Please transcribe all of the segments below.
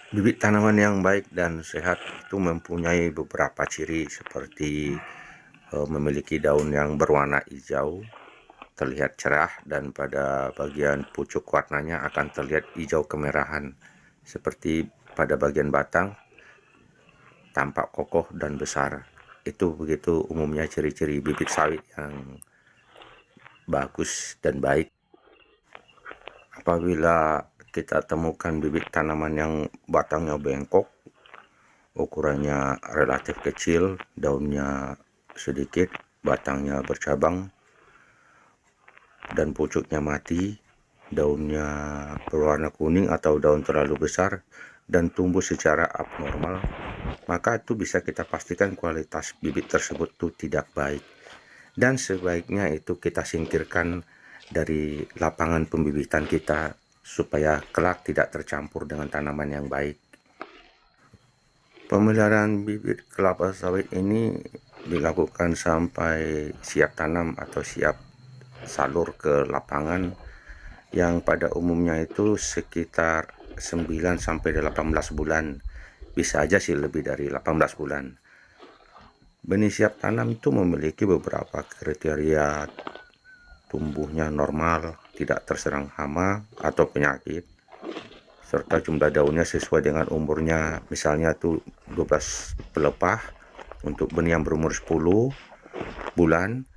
Bibit tanaman yang baik dan sehat itu mempunyai beberapa ciri seperti memiliki daun yang berwarna hijau, terlihat cerah, dan pada bagian pucuk warnanya akan terlihat hijau kemerahan. Seperti pada bagian batang, tampak kokoh dan besar. Itu begitu umumnya ciri-ciri bibit sawit yang bagus dan baik. Apabila kita temukan bibit tanaman yang batangnya bengkok, ukurannya relatif kecil, daunnya sedikit, batangnya bercabang, dan pucuknya mati, daunnya berwarna kuning atau daun terlalu besar, dan tumbuh secara abnormal, maka itu bisa kita pastikan kualitas bibit tersebut itu tidak baik. Dan sebaiknya itu kita singkirkan dari lapangan pembibitan kita supaya kelak tidak tercampur dengan tanaman yang baik. Pemeliharaan bibit kelapa sawit ini dilakukan sampai siap tanam atau siap salur ke lapangan, yang pada umumnya itu sekitar 9 sampai 18 bulan. Bisa aja sih lebih dari 18 bulan. Benih siap tanam itu memiliki beberapa kriteria: tumbuhnya normal, tidak terserang hama atau penyakit, serta jumlah daunnya sesuai dengan umurnya. Misalnya tuh 12 pelepah untuk benih yang berumur 10 bulan,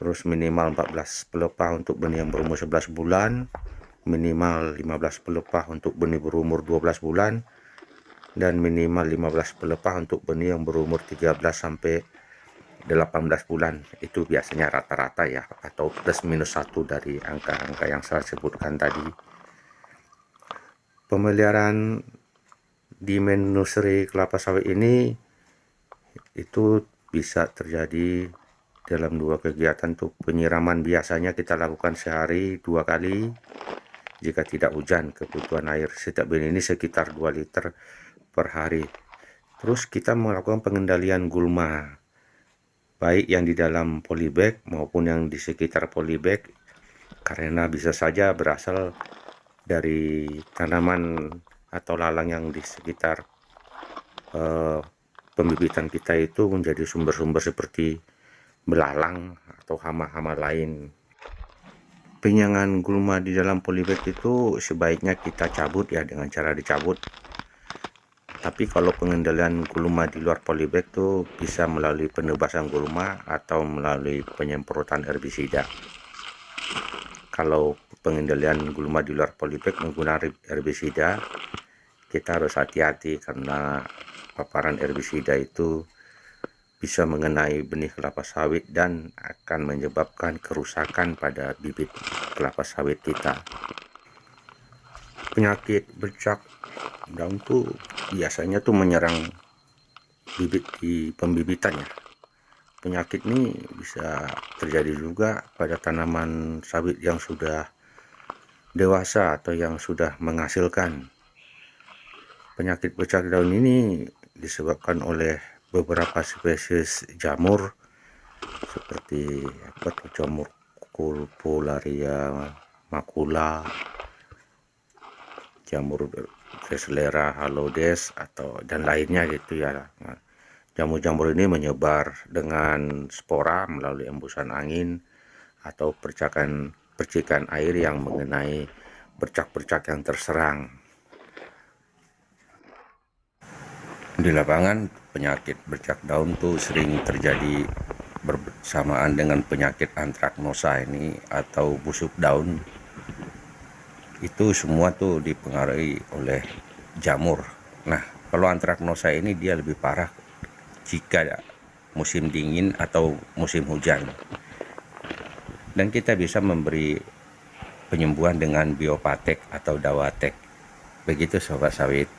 terus minimal 14 pelepah untuk benih yang berumur 11 bulan, minimal 15 pelepah untuk benih berumur 12 bulan, dan minimal 15 pelepah untuk benih yang berumur 13 sampai 18 bulan. Itu biasanya rata-rata ya, atau plus minus 1 dari angka-angka yang saya sebutkan tadi. Pemeliharaan di nursery kelapa sawit ini itu bisa terjadi dalam 2 kegiatan tuh. Penyiraman biasanya kita lakukan sehari 2 kali. Jika tidak hujan, kebutuhan air setiap benih ini sekitar 2 liter per hari. Terus kita melakukan pengendalian gulma, baik yang di dalam polybag maupun yang di sekitar polybag, karena bisa saja berasal dari tanaman atau lalang yang di sekitar pembibitan kita itu menjadi sumber-sumber seperti belalang atau hama-hama lain. Penyangan gulma di dalam polybag itu sebaiknya kita cabut ya, dengan cara dicabut. Tapi kalau pengendalian gulma di luar polybag itu bisa melalui penebasan gulma atau melalui penyemprotan herbisida. Kalau pengendalian gulma di luar polybag menggunakan herbisida, kita harus hati-hati karena paparan herbisida itu bisa mengenai benih kelapa sawit dan akan menyebabkan kerusakan pada bibit kelapa sawit kita. Penyakit bercak daun tuh biasanya tuh menyerang bibit di pembibitannya. Penyakit ini bisa terjadi juga pada tanaman sawit yang sudah dewasa atau yang sudah menghasilkan. Penyakit bercak daun ini disebabkan oleh beberapa spesies jamur seperti jamur Pularia macula, jamur Drosera halodes, atau dan lainnya gitu ya. Nah, jamur-jamur ini menyebar dengan spora melalui embusan angin atau percikan air yang mengenai bercak-bercak yang terserang. Di lapangan, penyakit bercak daun tuh sering terjadi bersamaan dengan penyakit antraknosa ini atau busuk daun. Itu semua tuh dipengaruhi oleh jamur. Nah, kalau antraknosa ini dia lebih parah jika musim dingin atau musim hujan. Dan kita bisa memberi penyembuhan dengan biopatek atau dawatek. Begitu sobat sawit.